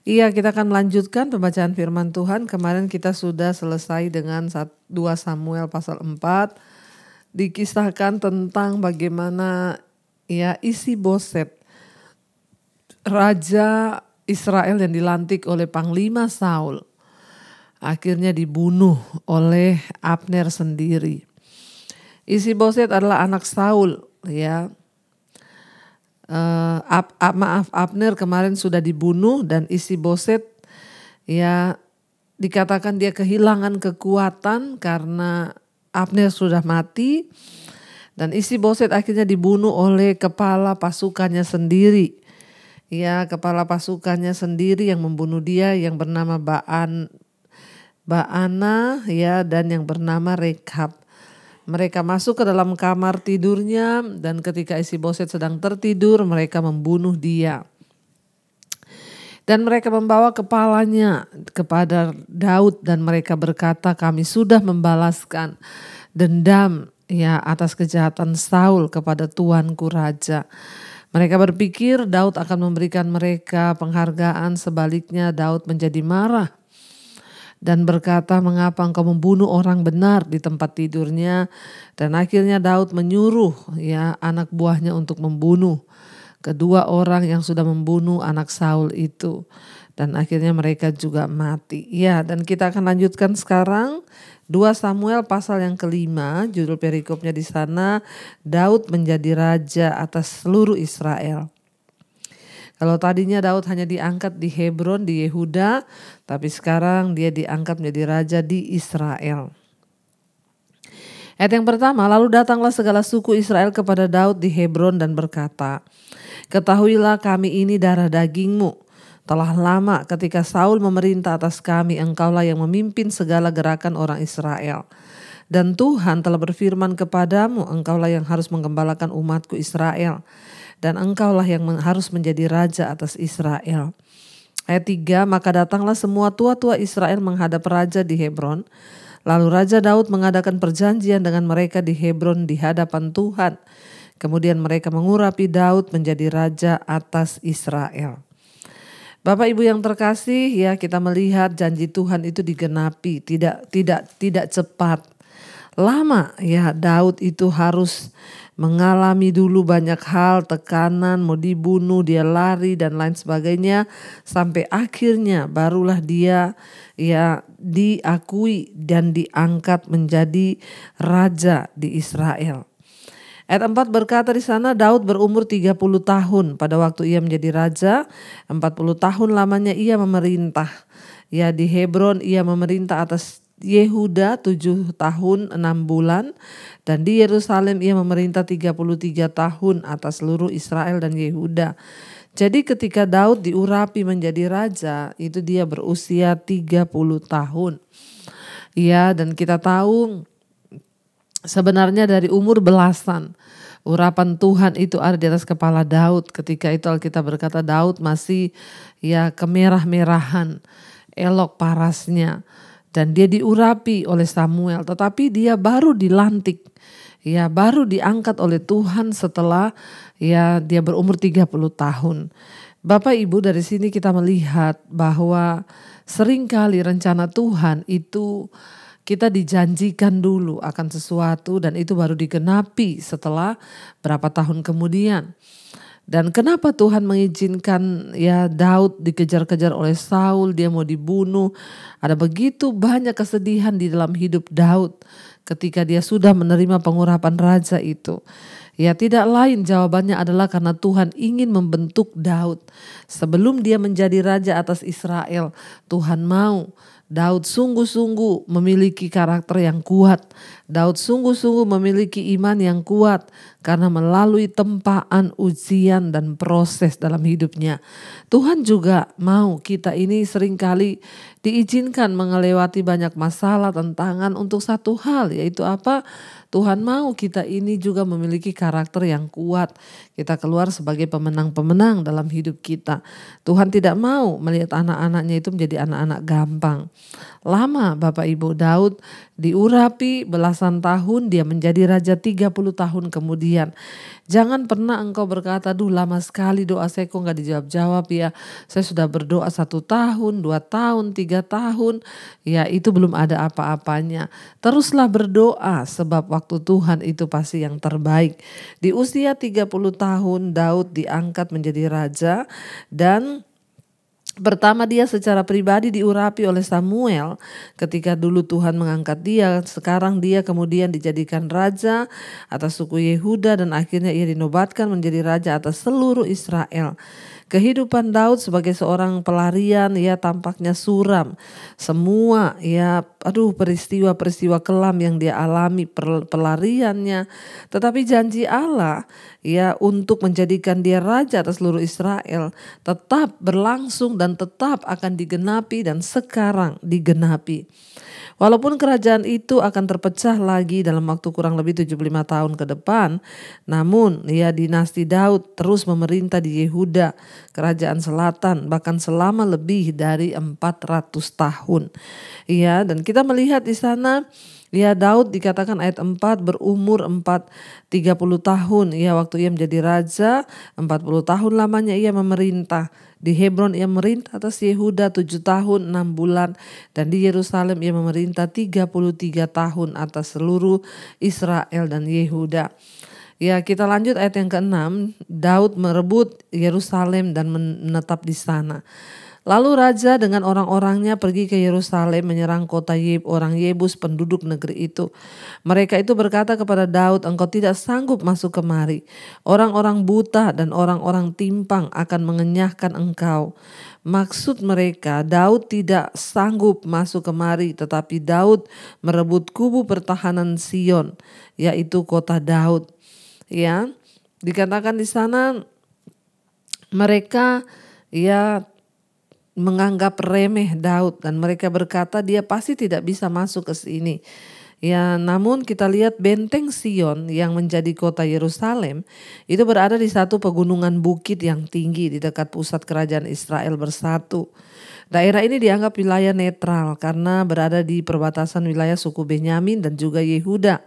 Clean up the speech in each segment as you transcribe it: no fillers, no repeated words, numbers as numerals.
Iya, kita akan melanjutkan pembacaan firman Tuhan. Kemarin kita sudah selesai dengan 2 Samuel pasal 4. Dikisahkan tentang bagaimana ya Isi-Boset, raja Israel yang dilantik oleh Panglima Saul, akhirnya dibunuh oleh Abner sendiri. Isi-Boset adalah anak Saul, ya. Abner kemarin sudah dibunuh dan Isi-Boset ya dikatakan dia kehilangan kekuatan karena Abner sudah mati, dan Isi-Boset akhirnya dibunuh oleh kepala pasukannya sendiri. Ya, kepala pasukannya sendiri yang membunuh dia, yang bernama Baana ya, dan yang bernama Rekab. Mereka masuk ke dalam kamar tidurnya, dan ketika Isi-Boset sedang tertidur, mereka membunuh dia. Dan mereka membawa kepalanya kepada Daud, dan mereka berkata, kami sudah membalaskan dendam ya atas kejahatan Saul kepada tuanku raja. Mereka berpikir Daud akan memberikan mereka penghargaan, sebaliknya Daud menjadi marah dan berkata, mengapa engkau membunuh orang benar di tempat tidurnya? Dan akhirnya Daud menyuruh ya anak buahnya untuk membunuh kedua orang yang sudah membunuh anak Saul itu. Dan akhirnya mereka juga mati. Ya, dan kita akan lanjutkan sekarang 2 Samuel pasal yang ke-5, judul perikopnya di sana, Daud menjadi raja atas seluruh Israel. Kalau tadinya Daud hanya diangkat di Hebron di Yehuda, tapi sekarang dia diangkat menjadi raja di Israel. Ayat yang pertama, lalu datanglah segala suku Israel kepada Daud di Hebron dan berkata, ketahuilah kami ini darah dagingmu. Telah lama ketika Saul memerintah atas kami, engkaulah yang memimpin segala gerakan orang Israel. Dan Tuhan telah berfirman kepadamu, engkaulah yang harus menggembalakan umatku Israel. Dan engkaulah yang harus menjadi raja atas Israel. Ayat 3, maka datanglah semua tua-tua Israel menghadap raja di Hebron. Lalu Raja Daud mengadakan perjanjian dengan mereka di Hebron di hadapan Tuhan. Kemudian mereka mengurapi Daud menjadi raja atas Israel. Bapak Ibu yang terkasih, ya kita melihat janji Tuhan itu digenapi, tidak cepat. Lama ya Daud itu harus mengalami dulu banyak hal, tekanan, mau dibunuh, dia lari dan lain sebagainya, sampai akhirnya barulah dia ya diakui dan diangkat menjadi raja di Israel. Ayat 4 berkata di sana, Daud berumur 30 tahun pada waktu ia menjadi raja. 40 tahun lamanya ia memerintah. Ya, di Hebron ia memerintah atas Yehuda 7 tahun 6 bulan. Dan di Yerusalem ia memerintah 33 tahun atas seluruh Israel dan Yehuda. Jadi ketika Daud diurapi menjadi raja, itu dia berusia 30 tahun. Ya, dan kita tahu sebenarnya dari umur belasan urapan Tuhan itu ada di atas kepala Daud. Ketika itu Alkitab berkata Daud masih ya kemerah-merahan, elok parasnya, dan dia diurapi oleh Samuel. Tetapi dia baru dilantik, ya baru diangkat oleh Tuhan setelah ya dia berumur 30 tahun. Bapak Ibu, dari sini kita melihat bahwa seringkali rencana Tuhan itu kita dijanjikan dulu akan sesuatu dan itu baru digenapi setelah berapa tahun kemudian. Dan kenapa Tuhan mengizinkan ya Daud dikejar-kejar oleh Saul, dia mau dibunuh. Ada begitu banyak kesedihan di dalam hidup Daud ketika dia sudah menerima pengurapan raja itu. Ya tidak lain jawabannya adalah karena Tuhan ingin membentuk Daud. Sebelum dia menjadi raja atas Israel, Tuhan mau Daud sungguh-sungguh memiliki karakter yang kuat. Daud sungguh-sungguh memiliki iman yang kuat karena melalui tempaan, ujian dan proses dalam hidupnya. Tuhan juga mau kita ini seringkali diizinkan melewati banyak masalah, tantangan untuk satu hal, yaitu apa? Tuhan mau kita ini juga memiliki karakter yang kuat. Kita keluar sebagai pemenang-pemenang dalam hidup kita. Tuhan tidak mau melihat anak-anaknya itu menjadi anak-anak gampang. Lama Bapak Ibu, Daud Diurapi belasan tahun, dia menjadi raja 30 tahun kemudian. Jangan pernah engkau berkata, duh lama sekali doa saya kok gak dijawab-jawab ya. Saya sudah berdoa 1 tahun, 2 tahun, 3 tahun. Ya itu belum ada apa-apanya. Teruslah berdoa sebab waktu Tuhan itu pasti yang terbaik. Di usia 30 tahun Daud diangkat menjadi raja dan pertama dia secara pribadi diurapi oleh Samuel ketika dulu Tuhan mengangkat dia. Sekarang dia kemudian dijadikan raja atas suku Yehuda dan akhirnya ia dinobatkan menjadi raja atas seluruh Israel. Kehidupan Daud sebagai seorang pelarian ya tampaknya suram. Semua ya peristiwa-peristiwa kelam yang dia alami pelariannya. Tetapi janji Allah ya untuk menjadikan dia raja atas seluruh Israel tetap berlangsung dan tetap akan digenapi dan sekarang digenapi. Walaupun kerajaan itu akan terpecah lagi dalam waktu kurang lebih 75 tahun ke depan, namun ya dinasti Daud terus memerintah di Yehuda, kerajaan selatan, bahkan selama lebih dari 400 tahun. Ya, dan kita melihat di sana ya Daud dikatakan ayat 4 berumur 30 tahun ya waktu ia menjadi raja, 40 tahun lamanya ia memerintah. Di Hebron ia memerintah atas Yehuda 7 tahun 6 bulan dan di Yerusalem ia memerintah 33 tahun atas seluruh Israel dan Yehuda. Ya kita lanjut ayat yang ke-6, Daud merebut Yerusalem dan menetap di sana. Lalu raja dengan orang-orangnya pergi ke Yerusalem menyerang kota orang Yebus penduduk negeri itu. Mereka itu berkata kepada Daud, engkau tidak sanggup masuk kemari. Orang-orang buta dan orang-orang timpang akan mengenyahkan engkau. Maksud mereka Daud tidak sanggup masuk kemari, tetapi Daud merebut kubu pertahanan Sion, yaitu kota Daud. Ya, dikatakan di sana mereka ya menganggap remeh Daud dan mereka berkata dia pasti tidak bisa masuk ke sini. Ya, namun kita lihat benteng Sion yang menjadi kota Yerusalem itu berada di satu pegunungan bukit yang tinggi di dekat pusat kerajaan Israel bersatu. Daerah ini dianggap wilayah netral karena berada di perbatasan wilayah suku Benyamin dan juga Yehuda.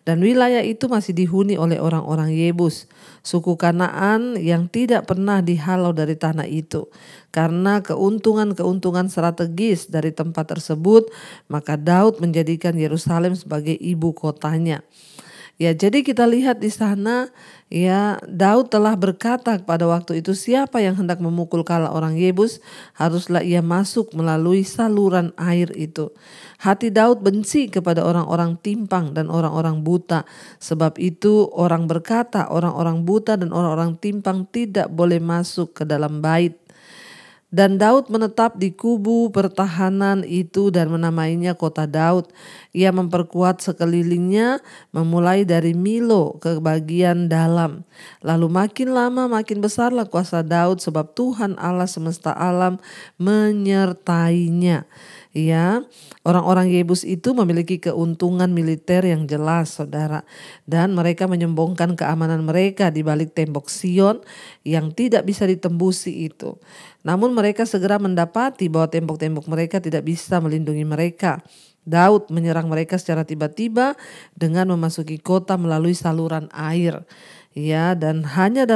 Dan wilayah itu masih dihuni oleh orang-orang Yebus, suku Kanaan yang tidak pernah dihalau dari tanah itu. Karena keuntungan-keuntungan strategis dari tempat tersebut, maka Daud menjadikan Yerusalem sebagai ibu kotanya. Ya, jadi kita lihat di sana ya Daud telah berkata pada waktu itu siapa yang hendak memukul kepala orang Yebus haruslah ia masuk melalui saluran air itu. Hati Daud benci kepada orang-orang timpang dan orang-orang buta. Sebab itu orang berkata orang-orang buta dan orang-orang timpang tidak boleh masuk ke dalam bait. Dan Daud menetap di kubu pertahanan itu dan menamainya kota Daud. Ia memperkuat sekelilingnya memulai dari Milo ke bagian dalam. Lalu makin lama makin besarlah kuasa Daud sebab Tuhan Allah semesta alam menyertainya. Ya, orang-orang Yebus itu memiliki keuntungan militer yang jelas, saudara. Dan mereka menyombongkan keamanan mereka di balik tembok Sion yang tidak bisa ditembusi itu. Namun mereka segera mendapati bahwa tembok-tembok mereka tidak bisa melindungi mereka. Daud menyerang mereka secara tiba-tiba dengan memasuki kota melalui saluran air. Ya, dan hanya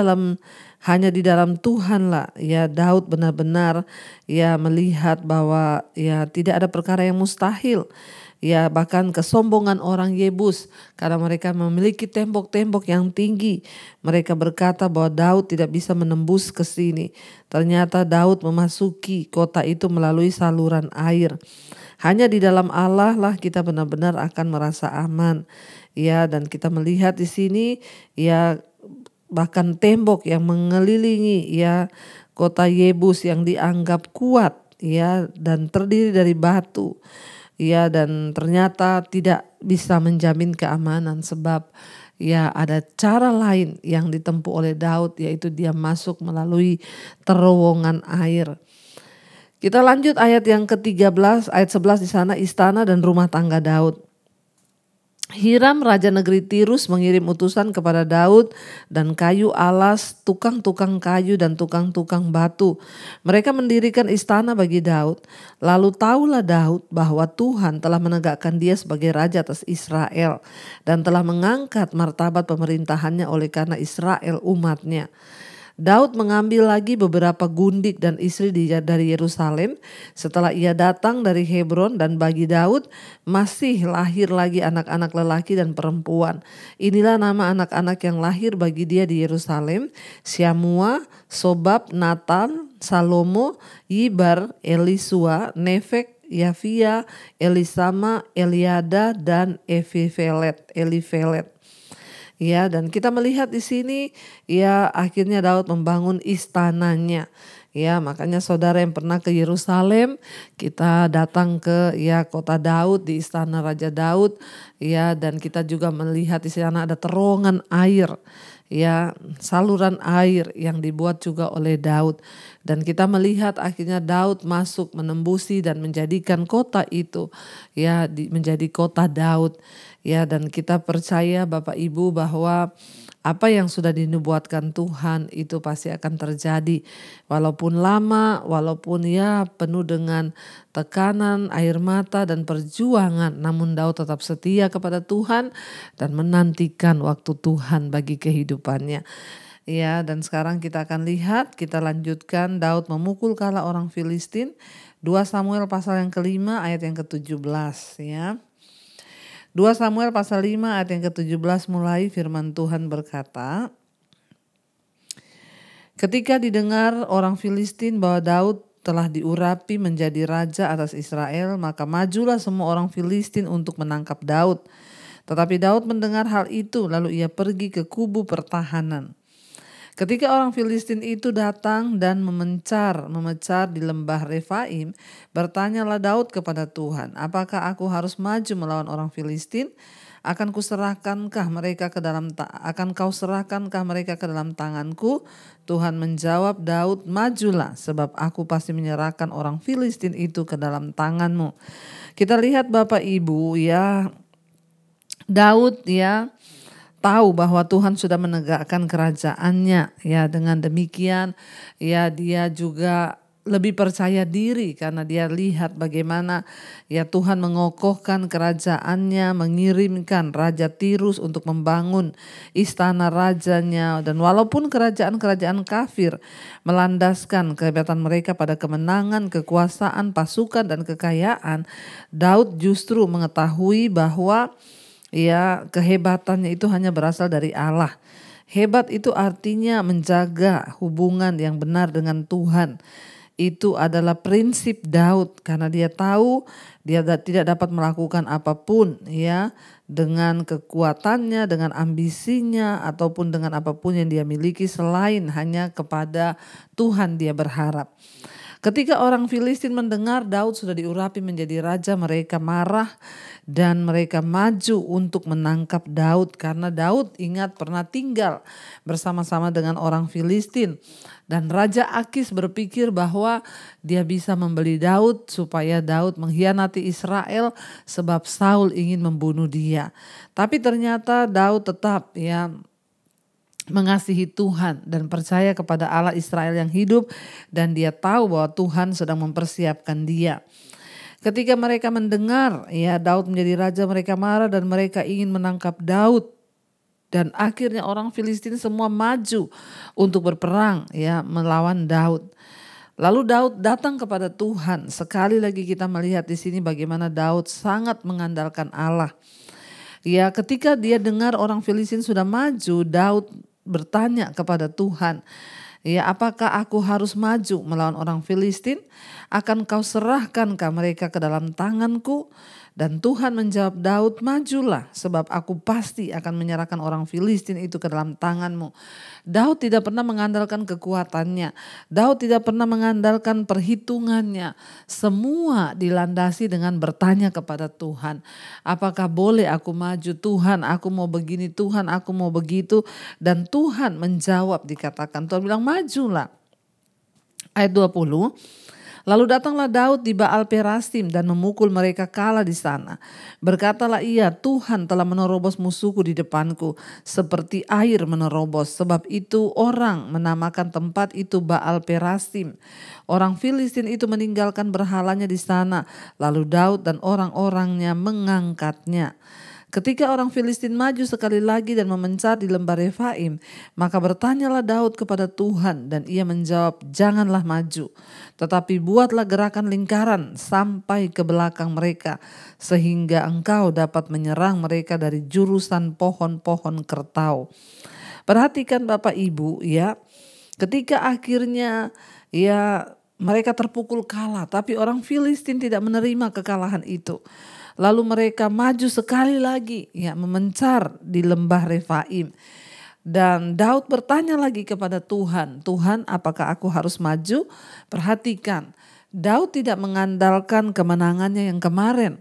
di dalam Tuhan lah ya Daud benar-benar ya melihat bahwa ya tidak ada perkara yang mustahil. Ya bahkan kesombongan orang Yebus karena mereka memiliki tembok-tembok yang tinggi. Mereka berkata bahwa Daud tidak bisa menembus ke sini. Ternyata Daud memasuki kota itu melalui saluran air. Hanya di dalam Allah lah kita benar-benar akan merasa aman. Ya, dan kita melihat di sini ya bahkan tembok yang mengelilingi ya kota Yebus yang dianggap kuat ya dan terdiri dari batu. Ya, dan ternyata tidak bisa menjamin keamanan sebab ya ada cara lain yang ditempuh oleh Daud yaitu dia masuk melalui terowongan air. Kita lanjut ayat yang ke-13, ayat 11 di sana istana dan rumah tangga Daud. Hiram raja negeri Tirus mengirim utusan kepada Daud dan kayu alas, tukang-tukang kayu dan tukang-tukang batu. Mereka mendirikan istana bagi Daud. Lalu tahulah Daud bahwa Tuhan telah menegakkan dia sebagai raja atas Israel dan telah mengangkat martabat pemerintahannya oleh karena Israel umatnya. Daud mengambil lagi beberapa gundik dan istri dari Yerusalem setelah ia datang dari Hebron, dan bagi Daud masih lahir lagi anak-anak lelaki dan perempuan. Inilah nama anak-anak yang lahir bagi dia di Yerusalem: Syamua, Sobab, Natan, Salomo, Yibar, Elisua, Nefek, Yafia, Elisama, Eliada, dan Elifelet. Ya, dan kita melihat di sini ya akhirnya Daud membangun istananya. Ya, makanya saudara yang pernah ke Yerusalem, kita datang ke kota Daud, di istana Raja Daud, ya, dan kita juga melihat di sana ada terowongan air, ya, saluran air yang dibuat juga oleh Daud. Dan kita melihat akhirnya Daud masuk menembusi dan menjadikan kota itu menjadi kota Daud. Ya, dan kita percaya Bapak Ibu bahwa apa yang sudah dinubuatkan Tuhan itu pasti akan terjadi. Walaupun lama, walaupun penuh dengan tekanan, air mata dan perjuangan, namun Daud tetap setia kepada Tuhan dan menantikan waktu Tuhan bagi kehidupannya. Ya, dan sekarang kita akan lihat, kita lanjutkan Daud memukul kala orang Filistin. 2 Samuel pasal yang kelima ayat yang ke-17 ya. 2 Samuel pasal 5 ayat yang ke-17 mulai, firman Tuhan berkata, ketika didengar orang Filistin bahwa Daud telah diurapi menjadi raja atas Israel, maka majulah semua orang Filistin untuk menangkap Daud. Tetapi Daud mendengar hal itu, lalu ia pergi ke kubu pertahanan. Ketika orang Filistin itu datang dan memencar di lembah Refaim, bertanyalah Daud kepada Tuhan, apakah aku harus maju melawan orang Filistin? Akan kau serahkankah mereka ke dalam tanganku? Tuhan menjawab Daud, majulah, sebab aku pasti menyerahkan orang Filistin itu ke dalam tanganmu. Kita lihat Bapak Ibu Daud tahu bahwa Tuhan sudah menegakkan kerajaannya. Ya, dengan demikian dia juga lebih percaya diri karena dia lihat bagaimana Tuhan mengokohkan kerajaannya, mengirimkan Raja Tirus untuk membangun istana rajanya. Dan walaupun kerajaan-kerajaan kafir melandaskan kehebatan mereka pada kemenangan, kekuasaan, pasukan dan kekayaan, Daud justru mengetahui bahwa kehebatannya itu hanya berasal dari Allah. Hebat itu artinya menjaga hubungan yang benar dengan Tuhan. Itu adalah prinsip Daud karena dia tahu dia tidak dapat melakukan apapun dengan kekuatannya, dengan ambisinya ataupun dengan apapun yang dia miliki selain hanya kepada Tuhan dia berharap. Ketika orang Filistin mendengar Daud sudah diurapi menjadi raja, mereka marah dan mereka maju untuk menangkap Daud karena Daud ingat pernah tinggal bersama-sama dengan orang Filistin. Dan Raja Akis berpikir bahwa dia bisa membeli Daud supaya Daud mengkhianati Israel sebab Saul ingin membunuh dia. Tapi ternyata Daud tetap mengasihi Tuhan dan percaya kepada Allah Israel yang hidup, dan dia tahu bahwa Tuhan sedang mempersiapkan dia. Ketika mereka mendengar Daud menjadi raja, mereka marah dan mereka ingin menangkap Daud. Dan akhirnya orang Filistin semua maju untuk berperang melawan Daud. Lalu Daud datang kepada Tuhan. Sekali lagi kita melihat di sini bagaimana Daud sangat mengandalkan Allah. Ketika dia dengar orang Filistin sudah maju, Daud bertanya kepada Tuhan, apakah aku harus maju melawan orang Filistin? Akan kau serahkankah mereka ke dalam tanganku? Dan Tuhan menjawab Daud, majulah, sebab aku pasti akan menyerahkan orang Filistin itu ke dalam tanganmu. Daud tidak pernah mengandalkan kekuatannya. Daud tidak pernah mengandalkan perhitungannya. Semua dilandasi dengan bertanya kepada Tuhan. Apakah boleh aku maju? Tuhan, aku mau begini. Tuhan, aku mau begitu. Dan Tuhan menjawab, dikatakan Tuhan bilang majulah. Ayat 20. Lalu datanglah Daud di Baal Perasim dan memukul mereka kalah di sana. Berkatalah ia, Tuhan telah menerobos musuhku di depanku seperti air menerobos. Sebab itu orang menamakan tempat itu Baal Perasim. Orang Filistin itu meninggalkan berhalanya di sana. Lalu Daud dan orang-orangnya mengangkatnya. Ketika orang Filistin maju sekali lagi dan memencar di lembah Refaim, maka bertanyalah Daud kepada Tuhan dan ia menjawab, janganlah maju, tetapi buatlah gerakan lingkaran sampai ke belakang mereka, sehingga engkau dapat menyerang mereka dari jurusan pohon-pohon kertau. Perhatikan Bapak Ibu ya, ketika akhirnya ya mereka terpukul kalah, tapi orang Filistin tidak menerima kekalahan itu. Lalu mereka maju sekali lagi ya memencar di lembah Refaim. Dan Daud bertanya lagi kepada Tuhan, Tuhan apakah aku harus maju? Perhatikan, Daud tidak mengandalkan kemenangannya yang kemarin.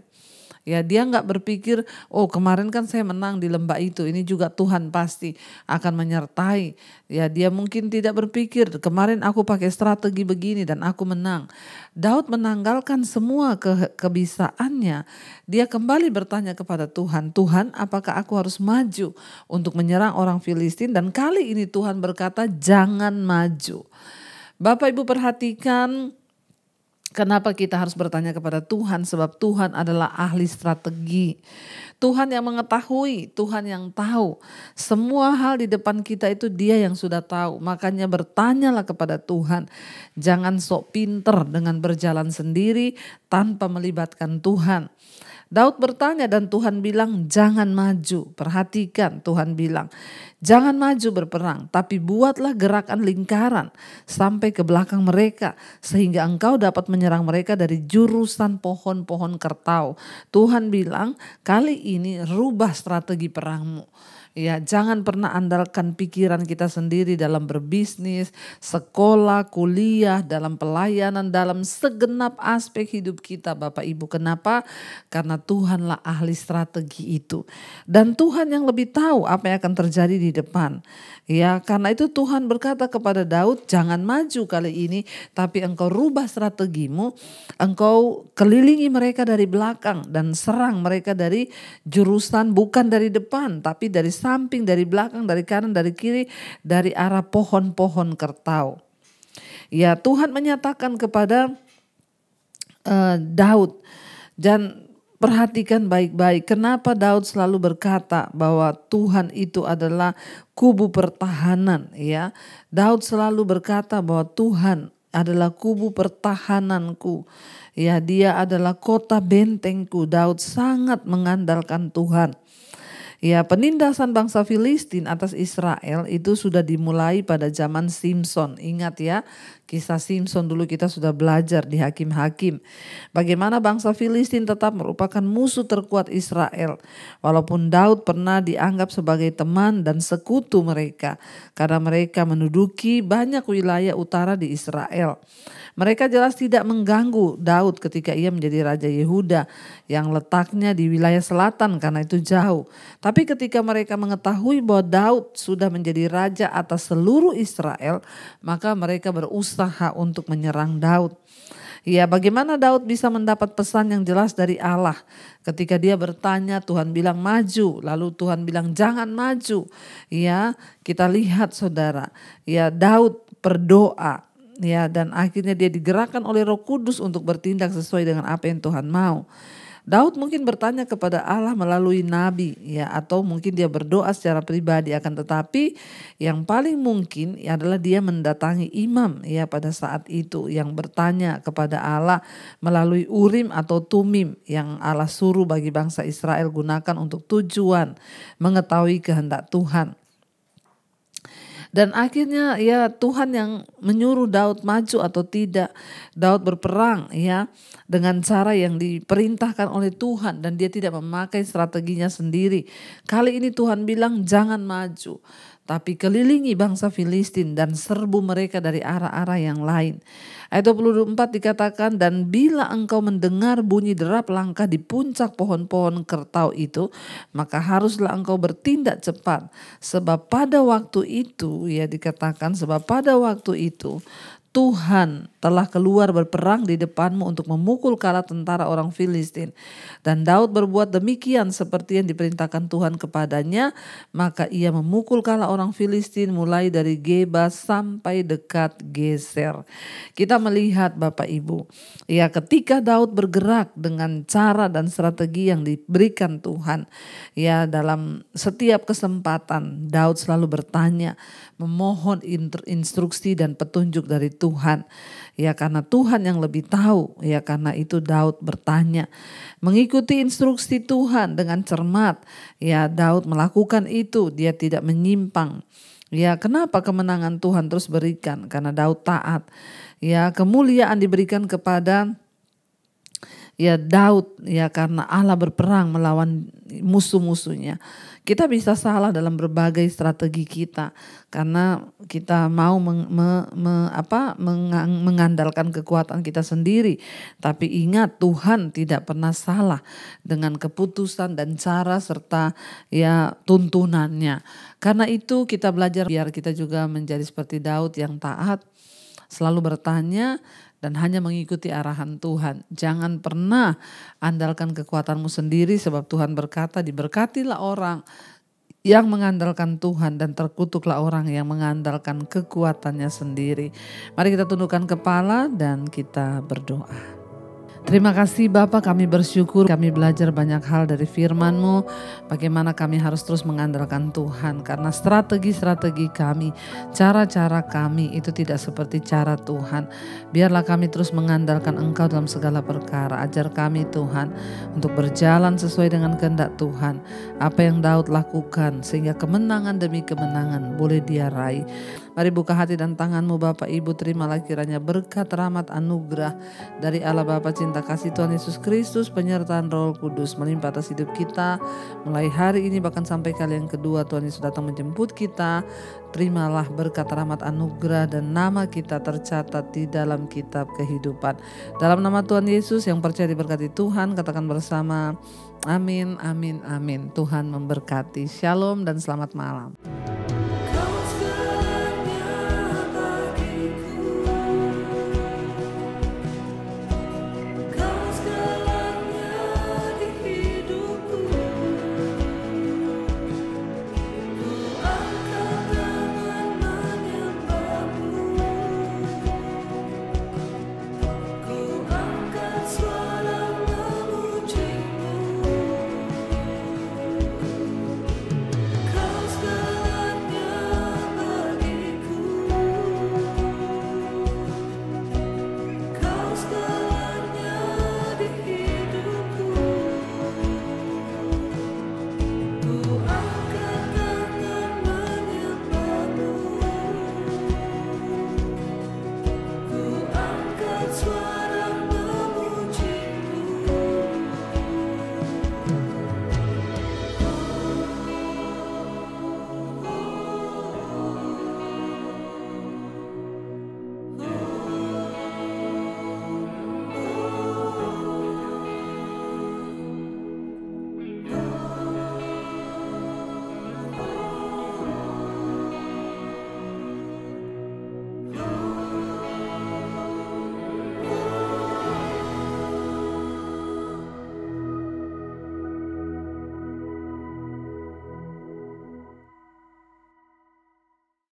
Ya dia nggak berpikir, oh kemarin kan saya menang di lembah itu, ini juga Tuhan pasti akan menyertai. Ya dia mungkin tidak berpikir, kemarin aku pakai strategi begini dan aku menang. Daud menanggalkan semua kebisaannya. Dia kembali bertanya kepada Tuhan, Tuhan apakah aku harus maju untuk menyerang orang Filistin? Dan kali ini Tuhan berkata jangan maju. Bapak Ibu perhatikan, kenapa kita harus bertanya kepada Tuhan? Sebab Tuhan adalah ahli strategi. Tuhan yang mengetahui, Tuhan yang tahu. Semua hal di depan kita itu Dia yang sudah tahu. Makanya bertanyalah kepada Tuhan. Jangan sok pinter dengan berjalan sendiri tanpa melibatkan Tuhan. Daud bertanya dan Tuhan bilang jangan maju. Perhatikan, Tuhan bilang jangan maju berperang, tapi buatlah gerakan lingkaran sampai ke belakang mereka sehingga engkau dapat menyerang mereka dari jurusan pohon-pohon kertau. Tuhan bilang kali ini rubah strategi perangmu. Ya, jangan pernah andalkan pikiran kita sendiri dalam berbisnis, sekolah, kuliah, dalam pelayanan, dalam segenap aspek hidup kita Bapak Ibu. Kenapa? Karena Tuhanlah ahli strategi itu. Dan Tuhan yang lebih tahu apa yang akan terjadi di depan. Ya, karena itu Tuhan berkata kepada Daud, jangan maju kali ini, tapi engkau rubah strategimu, engkau kelilingi mereka dari belakang dan serang mereka dari jurusan bukan dari depan, tapi dari samping, dari belakang, dari kanan, dari kiri, dari arah pohon-pohon kertau. Ya, Tuhan menyatakan kepada Daud, dan perhatikan baik-baik kenapa Daud selalu berkata bahwa Tuhan itu adalah kubu pertahanan ya. Daud selalu berkata bahwa Tuhan adalah kubu pertahananku. Ya, Dia adalah kota bentengku. Daud sangat mengandalkan Tuhan. Ya, penindasan bangsa Filistin atas Israel itu sudah dimulai pada zaman Simson. Ingat ya, kisah Simson dulu kita sudah belajar di Hakim-Hakim. Bagaimana bangsa Filistin tetap merupakan musuh terkuat Israel. Walaupun Daud pernah dianggap sebagai teman dan sekutu mereka. Karena mereka menduduki banyak wilayah utara di Israel. Mereka jelas tidak mengganggu Daud ketika ia menjadi Raja Yehuda yang letaknya di wilayah selatan karena itu jauh. Tapi ketika mereka mengetahui bahwa Daud sudah menjadi raja atas seluruh Israel, maka mereka berusaha untuk menyerang Daud. Ya, bagaimana Daud bisa mendapat pesan yang jelas dari Allah? Ketika dia bertanya, Tuhan bilang maju, lalu Tuhan bilang jangan maju. Ya, kita lihat saudara, ya Daud berdoa. Ya, dan akhirnya dia digerakkan oleh Roh Kudus untuk bertindak sesuai dengan apa yang Tuhan mau. Daud mungkin bertanya kepada Allah melalui nabi ya, atau mungkin dia berdoa secara pribadi, akan tetapi yang paling mungkin adalah dia mendatangi imam ya pada saat itu yang bertanya kepada Allah melalui Urim atau Tumim yang Allah suruh bagi bangsa Israel gunakan untuk tujuan mengetahui kehendak Tuhan. Dan akhirnya ya Tuhan yang menyuruh Daud maju atau tidak. Daud berperang ya dengan cara yang diperintahkan oleh Tuhan dan dia tidak memakai strateginya sendiri. Kali ini Tuhan bilang jangan maju, tapi kelilingi bangsa Filistin dan serbu mereka dari arah-arah yang lain. Ayat 24 dikatakan, dan bila engkau mendengar bunyi derap langkah di puncak pohon-pohon kertau itu, maka haruslah engkau bertindak cepat. Sebab pada waktu itu, ya dikatakan sebab pada waktu itu Tuhan telah keluar berperang di depanmu untuk memukul kalah tentara orang Filistin. Dan Daud berbuat demikian seperti yang diperintahkan Tuhan kepadanya, maka ia memukul kalah orang Filistin mulai dari Geba sampai dekat Geser. Kita melihat Bapak Ibu, ya ketika Daud bergerak dengan cara dan strategi yang diberikan Tuhan, ya dalam setiap kesempatan Daud selalu bertanya, memohon instruksi dan petunjuk dari Tuhan. Ya karena Tuhan yang lebih tahu, ya karena itu Daud bertanya. Mengikuti instruksi Tuhan dengan cermat, ya Daud melakukan itu, dia tidak menyimpang. Ya kenapa kemenangan Tuhan terus berikan? Karena Daud taat. Ya kemuliaan diberikan kepada ya Daud, ya karena Allah berperang melawan musuh-musuhnya. Kita bisa salah dalam berbagai strategi kita karena kita mau mengandalkan kekuatan kita sendiri. Tapi ingat, Tuhan tidak pernah salah dengan keputusan dan cara serta ya tuntunannya. Karena itu kita belajar biar kita juga menjadi seperti Daud yang taat, selalu bertanya dan hanya mengikuti arahan Tuhan. Jangan pernah andalkan kekuatanmu sendiri, sebab Tuhan berkata, diberkatilah orang yang mengandalkan Tuhan dan terkutuklah orang yang mengandalkan kekuatannya sendiri. Mari kita tundukkan kepala dan kita berdoa. Terima kasih Bapa, kami bersyukur kami belajar banyak hal dari firman-Mu, bagaimana kami harus terus mengandalkan Tuhan, karena strategi-strategi kami, cara-cara kami itu tidak seperti cara Tuhan. Biarlah kami terus mengandalkan Engkau dalam segala perkara. Ajar kami Tuhan untuk berjalan sesuai dengan kehendak Tuhan. Apa yang Daud lakukan sehingga kemenangan demi kemenangan boleh dia raih. Mari buka hati dan tanganmu Bapak Ibu, terimalah kiranya berkat, rahmat, anugerah dari Allah Bapa, cinta kasih Tuhan Yesus Kristus, penyertaan Roh Kudus melimpah atas hidup kita mulai hari ini bahkan sampai kali yang kedua Tuhan Yesus datang menjemput kita. Terimalah berkat, rahmat, anugerah dan nama kita tercatat di dalam kitab kehidupan. Dalam nama Tuhan Yesus yang percaya diberkati Tuhan, katakan bersama amin, amin, amin. Tuhan memberkati. Shalom dan selamat malam.